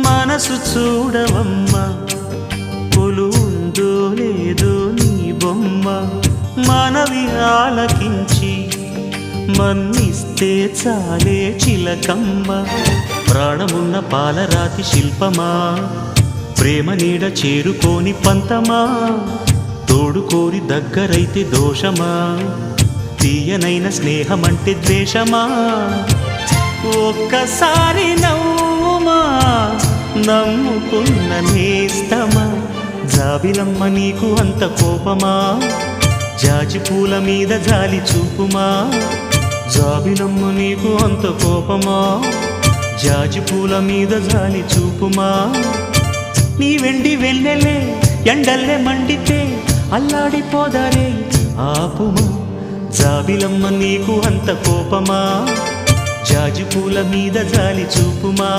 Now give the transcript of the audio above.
మనసు చూడవమ్మా కొలువుందో లేదో నీ బొమ్మ మనవి ఆలకించి మన్నిస్తే చాలే చిలకమ్మ ప్రాణమున్న పాలరాతి శిల్పమా ప్రేమ నీడ చేరుకోని పంతమా తోడుకోరి దగ్గరైతే దోషమా తీయనైన స్నేహమంటే ద్వేషమా ఒక్కసారి నవ్వుమా నమ్ముకున్న నేస్తమా జాబిలమ్మ నీకు అంత కోపమా జాజి పూల మీద జాలి చూపుమా జాబిలమ్మ నీకు అంత కోపమా జాజి పూల మీద జాలి చూపుమా నీ వెండి వెన్నెలే ఎండల్లే మండితే అల్లాడిపోదారే ఆపుమా జాబిలమ్మ నీకు అంత కోపమా జాజి పూల మీద జాలి చూపుమా